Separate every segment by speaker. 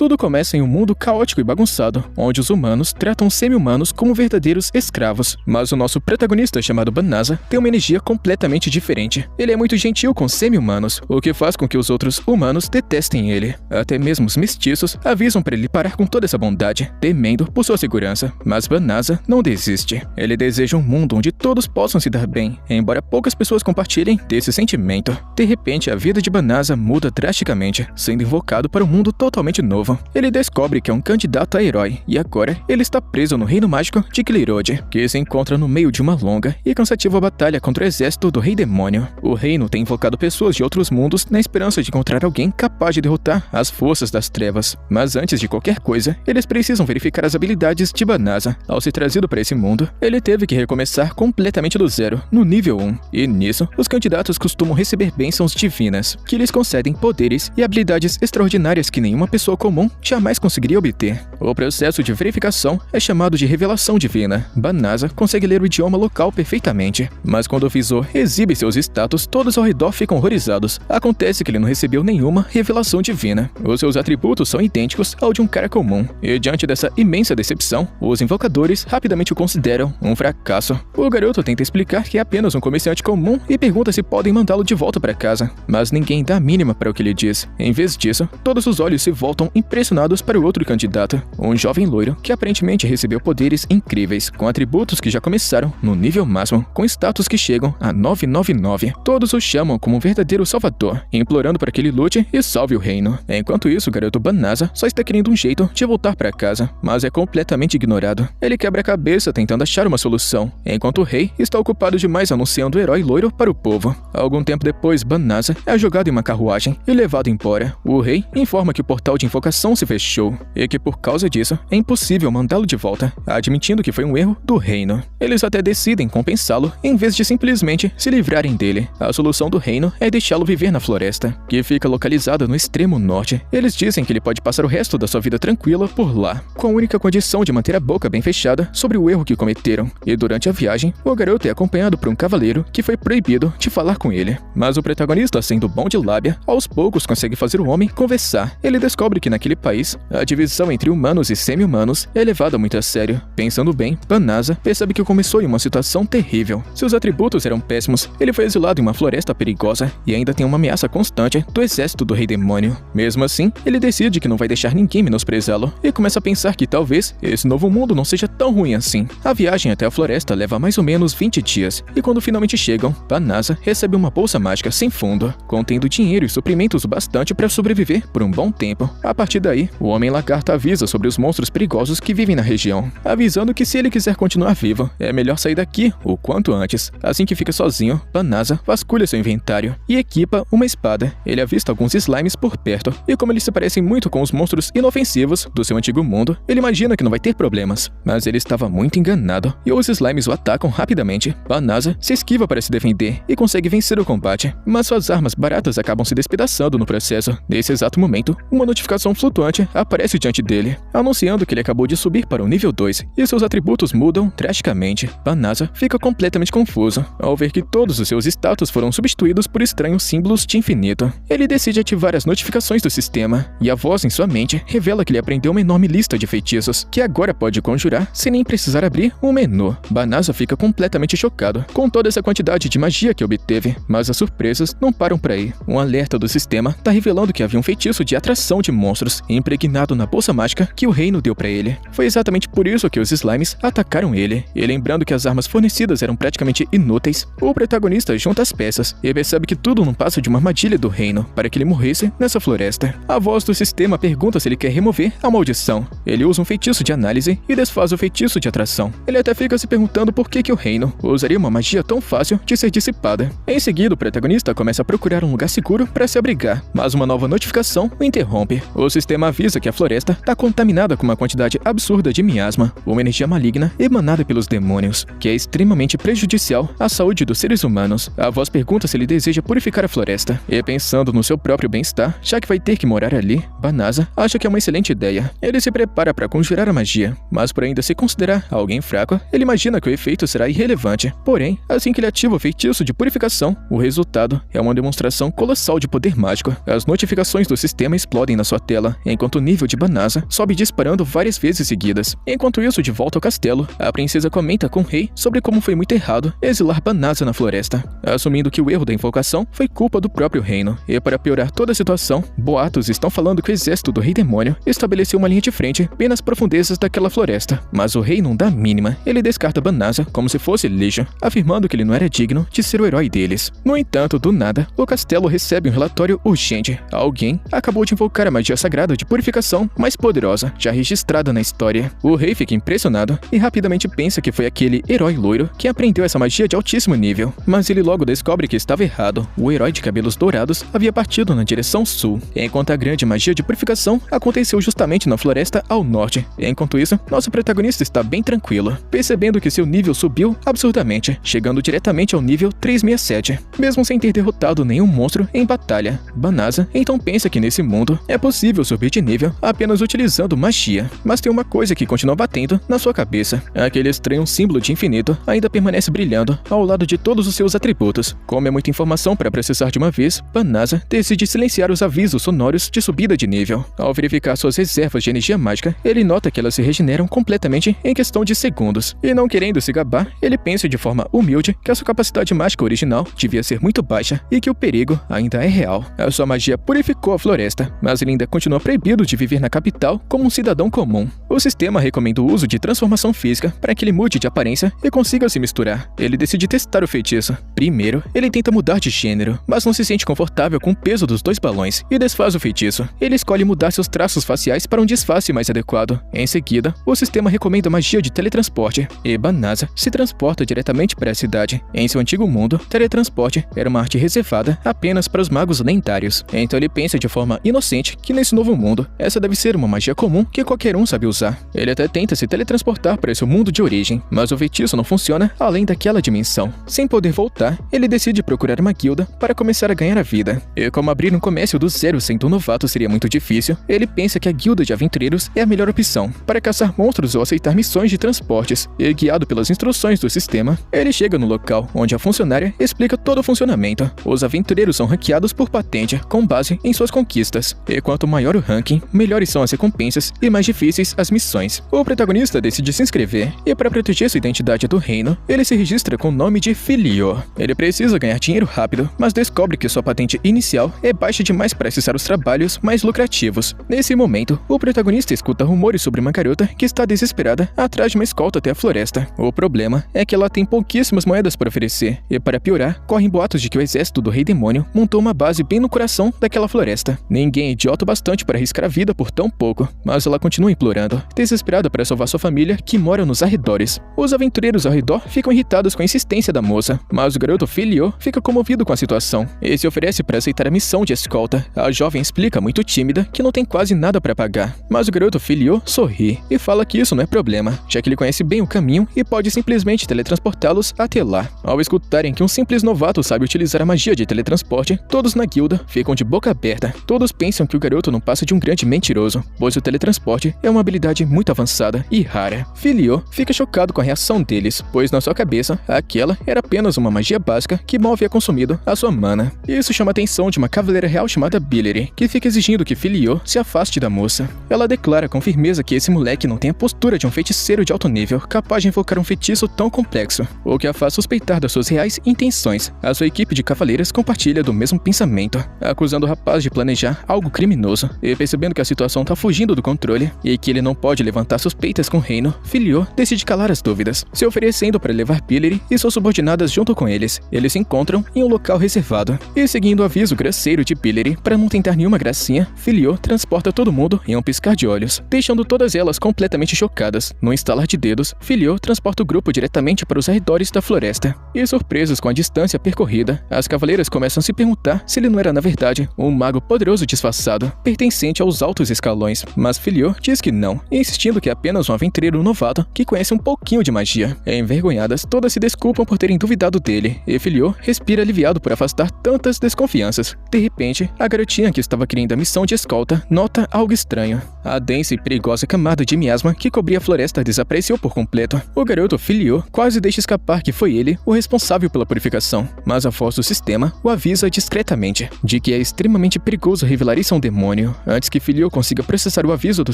Speaker 1: Tudo começa em um mundo caótico e bagunçado, onde os humanos tratam os semi-humanos como verdadeiros escravos. Mas o nosso protagonista, chamado Banasa, tem uma energia completamente diferente. Ele é muito gentil com os semi-humanos, o que faz com que os outros humanos detestem ele. Até mesmo os mestiços avisam para ele parar com toda essa bondade, temendo por sua segurança. Mas Banasa não desiste. Ele deseja um mundo onde todos possam se dar bem, embora poucas pessoas compartilhem desse sentimento. De repente, a vida de Banasa muda drasticamente, sendo invocado para um mundo totalmente novo. Ele descobre que é um candidato a herói, e agora ele está preso no reino mágico de Clearode, que se encontra no meio de uma longa e cansativa batalha contra o exército do Rei Demônio. O reino tem invocado pessoas de outros mundos na esperança de encontrar alguém capaz de derrotar as forças das trevas. Mas antes de qualquer coisa, eles precisam verificar as habilidades de Banasa. Ao ser trazido para esse mundo, ele teve que recomeçar completamente do zero, no nível 1. E nisso, os candidatos costumam receber bênçãos divinas, que lhes concedem poderes e habilidades extraordinárias que nenhuma pessoa comum jamais conseguiria obter. O processo de verificação é chamado de revelação divina. Banasa consegue ler o idioma local perfeitamente, mas quando o visor exibe seus status, todos ao redor ficam horrorizados. Acontece que ele não recebeu nenhuma revelação divina. Os seus atributos são idênticos ao de um cara comum, e diante dessa imensa decepção, os invocadores rapidamente o consideram um fracasso. O garoto tenta explicar que é apenas um comerciante comum e pergunta se podem mandá-lo de volta para casa, mas ninguém dá a mínima para o que ele diz. Em vez disso, todos os olhos se voltam impressionados para o outro candidato, um jovem loiro que aparentemente recebeu poderes incríveis, com atributos que já começaram no nível máximo, com status que chegam a 999. Todos o chamam como um verdadeiro salvador, implorando para que ele lute e salve o reino. Enquanto isso, o garoto Banasa só está querendo um jeito de voltar para casa, mas é completamente ignorado. Ele quebra a cabeça tentando achar uma solução, enquanto o rei está ocupado demais anunciando o herói loiro para o povo. Algum tempo depois, Banasa é jogado em uma carruagem e levado embora. O rei informa que o portal de invocação se fechou, e que por causa disso é impossível mandá-lo de volta, admitindo que foi um erro do reino. Eles até decidem compensá-lo em vez de simplesmente se livrarem dele. A solução do reino é deixá-lo viver na floresta, que fica localizada no extremo norte. Eles dizem que ele pode passar o resto da sua vida tranquila por lá, com a única condição de manter a boca bem fechada sobre o erro que cometeram. E durante a viagem, o garoto é acompanhado por um cavaleiro que foi proibido de falar com ele. Mas o protagonista, sendo bom de lábia, aos poucos consegue fazer o homem conversar. Ele descobre que naquele país, a divisão entre humanos e semi-humanos é levada muito a sério. Pensando bem, Banasa percebe que começou em uma situação terrível. Seus atributos eram péssimos, ele foi exilado em uma floresta perigosa e ainda tem uma ameaça constante do exército do Rei Demônio. Mesmo assim, ele decide que não vai deixar ninguém menosprezá-lo e começa a pensar que talvez esse novo mundo não seja tão ruim assim. A viagem até a floresta leva mais ou menos 20 dias e quando finalmente chegam, Banasa recebe uma bolsa mágica sem fundo, contendo dinheiro e suprimentos o bastante para sobreviver por um bom tempo. A partir daí, o Homem Lagarto avisa sobre os monstros perigosos que vivem na região, avisando que se ele quiser continuar vivo, é melhor sair daqui o quanto antes. Assim que fica sozinho, Banasa vasculha seu inventário e equipa uma espada. Ele avista alguns slimes por perto, e como eles se parecem muito com os monstros inofensivos do seu antigo mundo, ele imagina que não vai ter problemas. Mas ele estava muito enganado, e os slimes o atacam rapidamente. Banasa se esquiva para se defender e consegue vencer o combate, mas suas armas baratas acabam se despedaçando no processo. Nesse exato momento, uma notificação flutuante aparece diante dele, anunciando que ele acabou de subir para o nível 2 e seus atributos mudam drasticamente. Banasa fica completamente confuso ao ver que todos os seus status foram substituídos por estranhos símbolos de infinito. Ele decide ativar as notificações do sistema e a voz em sua mente revela que ele aprendeu uma enorme lista de feitiços que agora pode conjurar sem nem precisar abrir um menu. Banasa fica completamente chocado com toda essa quantidade de magia que obteve, mas as surpresas não param por aí. Um alerta do sistema está revelando que havia um feitiço de atração de monstros impregnado na bolsa mágica que o reino deu para ele. Foi exatamente por isso que os slimes atacaram ele. E lembrando que as armas fornecidas eram praticamente inúteis, o protagonista junta as peças e percebe que tudo não passa de uma armadilha do reino para que ele morresse nessa floresta. A voz do sistema pergunta se ele quer remover a maldição. Ele usa um feitiço de análise e desfaz o feitiço de atração. Ele até fica se perguntando por que o reino usaria uma magia tão fácil de ser dissipada. Em seguida, o protagonista começa a procurar um lugar seguro para se abrigar, mas uma nova notificação o interrompe. O sistema avisa que a floresta está contaminada com uma quantidade absurda de miasma, uma energia maligna emanada pelos demônios, que é extremamente prejudicial à saúde dos seres humanos. A voz pergunta se ele deseja purificar a floresta, e pensando no seu próprio bem-estar, já que vai ter que morar ali, Banasa acha que é uma excelente ideia. Ele se prepara para conjurar a magia, mas por ainda se considerar alguém fraco, ele imagina que o efeito será irrelevante. Porém, assim que ele ativa o feitiço de purificação, o resultado é uma demonstração colossal de poder mágico. As notificações do sistema explodem na sua tela, dela, enquanto o nível de Banasa sobe disparando várias vezes seguidas. Enquanto isso, de volta ao castelo, a princesa comenta com o rei sobre como foi muito errado exilar Banasa na floresta, assumindo que o erro da invocação foi culpa do próprio reino. E para piorar toda a situação, boatos estão falando que o exército do rei demônio estabeleceu uma linha de frente bem nas profundezas daquela floresta. Mas o rei não dá a mínima, ele descarta Banasa como se fosse lixo, afirmando que ele não era digno de ser o herói deles. No entanto, do nada, o castelo recebe um relatório urgente. Alguém acabou de invocar a magia sagrada de purificação mais poderosa já registrada na história. O rei fica impressionado e rapidamente pensa que foi aquele herói loiro que aprendeu essa magia de altíssimo nível, mas ele logo descobre que estava errado. O herói de cabelos dourados havia partido na direção sul, enquanto a grande magia de purificação aconteceu justamente na floresta ao norte. Enquanto isso, nosso protagonista está bem tranquilo, percebendo que seu nível subiu absurdamente, chegando diretamente ao nível 367, mesmo sem ter derrotado nenhum monstro em batalha. Banasa então pensa que nesse mundo é possível subir de nível apenas utilizando magia, mas tem uma coisa que continua batendo na sua cabeça. Aquele estranho símbolo de infinito ainda permanece brilhando ao lado de todos os seus atributos. Como é muita informação para processar de uma vez, Banasa decide silenciar os avisos sonoros de subida de nível. Ao verificar suas reservas de energia mágica, ele nota que elas se regeneram completamente em questão de segundos. E não querendo se gabar, ele pensa de forma humilde que a sua capacidade mágica original devia ser muito baixa e que o perigo ainda é real. A sua magia purificou a floresta, mas ele ainda continua proibido de viver na capital como um cidadão comum. O sistema recomenda o uso de transformação física para que ele mude de aparência e consiga se misturar. Ele decide testar o feitiço. Primeiro, ele tenta mudar de gênero, mas não se sente confortável com o peso dos dois balões e desfaz o feitiço. Ele escolhe mudar seus traços faciais para um disfarce mais adequado. Em seguida, o sistema recomenda magia de teletransporte e Banasa se transporta diretamente para a cidade. Em seu antigo mundo, teletransporte era uma arte reservada apenas para os magos lendários. Então ele pensa de forma inocente que nesse novo mundo, essa deve ser uma magia comum que qualquer um sabe usar. Ele até tenta se teletransportar para seu mundo de origem, mas o feitiço não funciona além daquela dimensão. Sem poder voltar, ele decide procurar uma guilda para começar a ganhar a vida. E como abrir um comércio do zero sendo um novato seria muito difícil, ele pensa que a guilda de aventureiros é a melhor opção para caçar monstros ou aceitar missões de transportes. E guiado pelas instruções do sistema, ele chega no local onde a funcionária explica todo o funcionamento. Os aventureiros são ranqueados por patente com base em suas conquistas, e quanto maior o ranking, melhores são as recompensas e mais difíceis as missões. O protagonista decide se inscrever e para proteger sua identidade do reino, ele se registra com o nome de Filio. Ele precisa ganhar dinheiro rápido, mas descobre que sua patente inicial é baixa demais para acessar os trabalhos mais lucrativos. Nesse momento, o protagonista escuta rumores sobre uma garota que está desesperada atrás de uma escolta até a floresta. O problema é que ela tem pouquíssimas moedas para oferecer, e para piorar, correm boatos de que o exército do rei demônio montou uma base bem no coração daquela floresta. Ninguém é idiota o bastante para arriscar a vida por tão pouco, mas ela continua implorando, desesperada para salvar sua família que mora nos arredores. Os aventureiros ao redor ficam irritados com a insistência da moça, mas o garoto Filio fica comovido com a situação e se oferece para aceitar a missão de escolta. A jovem explica, muito tímida, que não tem quase nada para pagar, mas o garoto Filio sorri e fala que isso não é problema, já que ele conhece bem o caminho e pode simplesmente teletransportá-los até lá. Ao escutarem que um simples novato sabe utilizar a magia de teletransporte, todos na guilda ficam de boca aberta. Todos pensam que o garoto não passa de um grande mentiroso, pois o teletransporte é uma habilidade muito avançada e rara. Filio fica chocado com a reação deles, pois na sua cabeça, aquela era apenas uma magia básica que mal havia consumido a sua mana. Isso chama a atenção de uma cavaleira real chamada Billery, que fica exigindo que Filio se afaste da moça. Ela declara com firmeza que esse moleque não tem a postura de um feiticeiro de alto nível capaz de invocar um feitiço tão complexo, o que a faz suspeitar das suas reais intenções. A sua equipe de cavaleiras compartilha do mesmo pensamento, acusando o rapaz de planejar algo criminoso, e percebendo que a situação está fugindo do controle e que ele não pode levantar suspeitas com o reino, Filio decide calar as dúvidas, se oferecendo para levar Billery e suas subordinadas junto com eles. Eles se encontram em um local reservado, e seguindo o aviso grosseiro de Billery para não tentar nenhuma gracinha, Filio transporta todo mundo em um piscar de olhos, deixando todas elas completamente chocadas. No instalar de dedos, Filio transporta o grupo diretamente para os arredores da floresta. E surpresos com a distância percorrida, as cavaleiras começam a se perguntar se ele não era na verdade um mago poderoso disfarçado, pertencente aos altos escalões, mas Filio diz que não, insistindo que é apenas um aventureiro novato que conhece um pouquinho de magia. Envergonhadas, todas se desculpam por terem duvidado dele, e Filio respira aliviado por afastar tantas desconfianças. De repente, a garotinha que estava querendo a missão de escolta nota algo estranho. A densa e perigosa camada de miasma que cobria a floresta desapareceu por completo. O garoto Filio quase deixa escapar que foi ele o responsável pela purificação, mas a voz do sistema o avisa discretamente de que é extremamente perigoso revelar isso a um demônio. Antes que Filho consiga processar o aviso do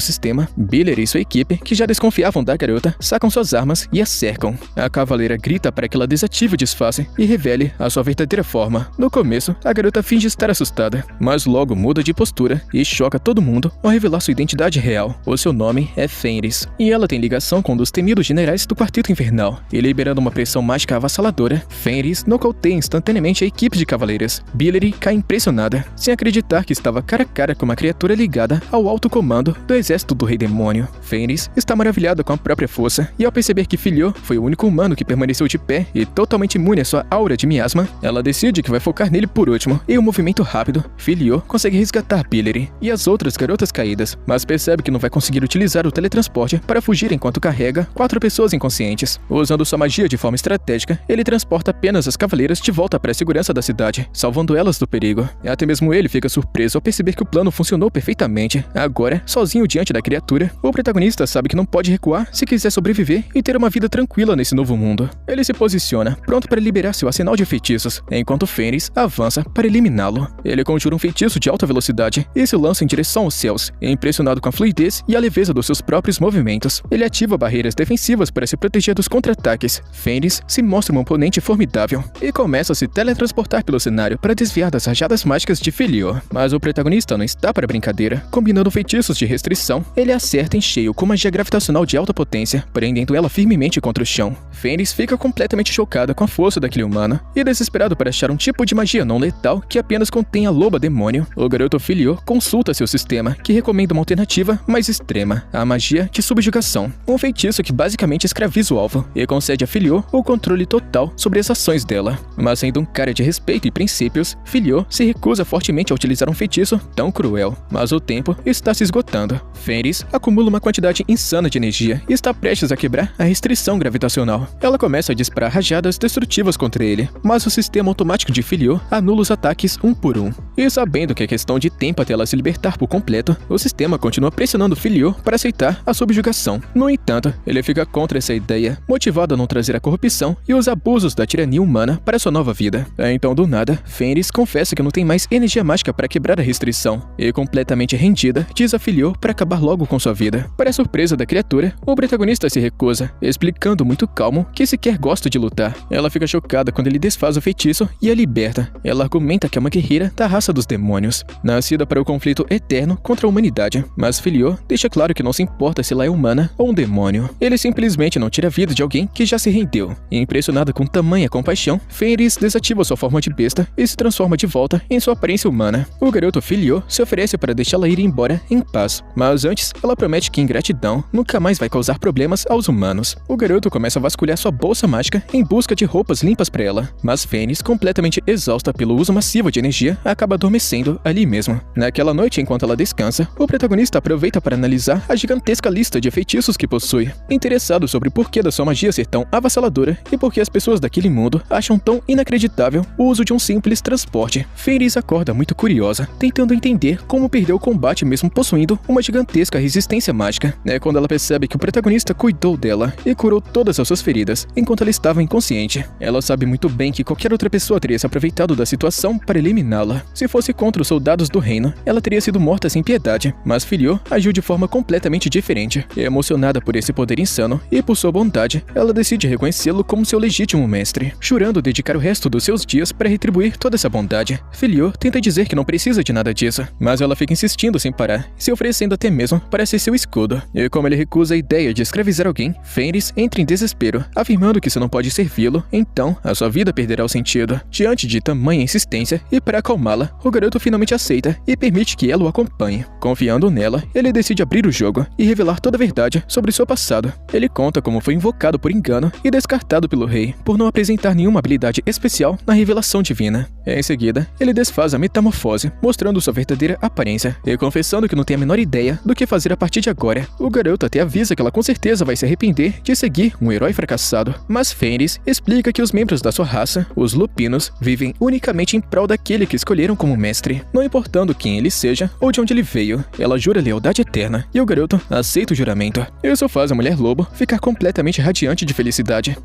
Speaker 1: sistema, Biller e sua equipe, que já desconfiavam da garota, sacam suas armas e a cercam. A cavaleira grita para que ela desative o disfarce e revele a sua verdadeira forma. No começo, a garota finge estar assustada, mas logo muda de postura e choca todo mundo ao revelar sua identidade real. O seu nome é Fenris, e ela tem ligação com um dos temidos generais do Quarteto Infernal. E liberando uma pressão mágica avassaladora, Fenris nocauteia instantaneamente a equipe de cavaleiras. Biller cai impressionada, sem acreditar que estava cara a cara com uma criatura ligada ao alto comando do exército do Rei Demônio. Fenris está maravilhada com a própria força, e ao perceber que Filho foi o único humano que permaneceu de pé e totalmente imune à sua aura de miasma, ela decide que vai focar nele por último. Em um movimento rápido, Filho consegue resgatar Biller e as outras garotas caídas, mas percebe que não vai conseguir utilizar o teletransporte para fugir enquanto carrega 4 pessoas inconscientes. Usando sua magia de forma estratégica, ele transporta apenas as cavaleiras de volta para a segurança da cidade, salvando elas do perigo. E até mesmo ele fica surpreso ao perceber que o plano funcionou perfeitamente. Agora, sozinho diante da criatura, o protagonista sabe que não pode recuar se quiser sobreviver e ter uma vida tranquila nesse novo mundo. Ele se posiciona, pronto para liberar seu arsenal de feitiços, enquanto Fenris avança para eliminá-lo. Ele conjura um feitiço de alta velocidade e se lança em direção aos céus, impressionado com a fluidez e a leveza dos seus próprios movimentos. Ele ativa barreiras defensivas para se proteger dos contra-ataques. Fenris se mostra um oponente formidável e começa a se teletransportar pelo cenário para desviar das rajadas mágicas de Filho. Mas o protagonista não está para brincadeira. Combinando feitiços de restrição, ele acerta em cheio com magia gravitacional de alta potência, prendendo ela firmemente contra o chão. Fenris fica completamente chocada com a força daquele humano e desesperado para achar um tipo de magia não letal que apenas contém a loba demônio. O garoto Filho consulta seu sistema, que recomenda uma alternativa mais extrema, a magia de subjugação, um feitiço que basicamente escraviza o alvo e concede a Filho o controle total sobre as ações dela. Mas sendo um cara de respeito e princípios, Filho se recusa fortemente a utilizar um feitiço tão cruel. Mas o tempo está se esgotando. Fenris acumula uma quantidade insana de energia e está prestes a quebrar a restrição gravitacional. Ela começa a disparar rajadas destrutivas contra ele, mas o sistema automático de Filho anula os ataques um por um. E sabendo que é questão de tempo até ela se libertar por completo, o sistema continua pressionando Filho para aceitar a subjugação. No entanto, ele fica contra essa ideia, motivado a não trazer a corrupção e os abusos da tirania humana para sua nova vida. Então, do nada, Fenris confessa que não tem mais energia mágica para quebrar a restrição, e completamente rendida, diz a Filho para acabar logo com sua vida. Para a surpresa da criatura, o protagonista se recusa, explicando muito calmo que sequer gosta de lutar. Ela fica chocada quando ele desfaz o feitiço e a liberta. Ela argumenta que é uma guerreira da raça dos demônios, nascida para o conflito eterno contra a humanidade, mas Filho deixa claro que não se importa se ela é humana ou um demônio. Ele simplesmente não tira a vida de alguém que já se rendeu. E impressionada com tamanha compaixão, Fenris desativa sua forma de besta e se transforma de volta em sua aparência humana. O garoto Filho se oferece para deixá-la ir embora em paz, mas antes ela promete que em gratidão nunca mais vai causar problemas aos humanos. O garoto começa a vasculhar sua bolsa mágica em busca de roupas limpas para ela, mas Fenris, completamente exausta pelo uso massivo de energia, acaba adormecendo ali mesmo. Naquela noite, enquanto ela descansa, o protagonista aproveita para analisar a gigantesca lista de feitiços que possui, interessado sobre o porquê da sua magia ser tão avassaladora e por que as pessoas daquele mundo acham tão inacreditável o uso de um simples transporte. Fenris acorda muito curiosa, tentando entender como perdeu o combate mesmo possuindo uma gigantesca resistência mágica. É quando ela percebe que o protagonista cuidou dela e curou todas as suas feridas enquanto ela estava inconsciente. Ela sabe muito bem que qualquer outra pessoa teria se aproveitado da situação para eliminá-la. Se fosse contra os soldados do reino, ela teria sido morta sem piedade, mas Filho agiu de forma completamente diferente. E emocionada por esse poder insano e por sua bondade, ela decide reconhecê-lo como seu legítimo mestre, jurando dedicar o resto dos seus dias para retribuir toda essa bondade. Filho tenta dizer que não precisa de nada disso, mas ela fica insistindo sem parar, se oferecendo até mesmo para ser seu escudo. E como ele recusa a ideia de escravizar alguém, Fenris entra em desespero, afirmando que se não pode servi-lo, então a sua vida perderá o sentido. Diante de tamanha insistência e para acalmá-la, o garoto finalmente aceita e permite que ela o acompanhe. Confiando nela, ele decide abrir o jogo e revelar toda a verdade sobre seu passado. Ele conta como foi invocado por engano e descartado pelo rei, por não apresentar nenhuma habilidade especial na revelação divina. Em seguida, ele desfaz a metamorfose, mostrando sua verdadeira aparência e confessando que não tem a menor ideia do que fazer a partir de agora. O garoto até avisa que ela com certeza vai se arrepender de seguir um herói fracassado, mas Fenris explica que os membros da sua raça, os lupinos, vivem unicamente em prol daquele que escolheram como mestre, não importando quem ele seja ou de onde ele veio. Ela jura lealdade eterna e o garoto aceita o juramento. Isso faz a mulher lobo ficar completamente radiante de felicidade.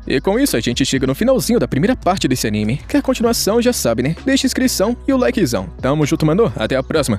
Speaker 1: E com isso a gente chega no finalzinho da primeira parte desse anime. Quer continuação, já sabe, né? Deixa a inscrição e o likezão. Tamo junto, mano. Até a próxima.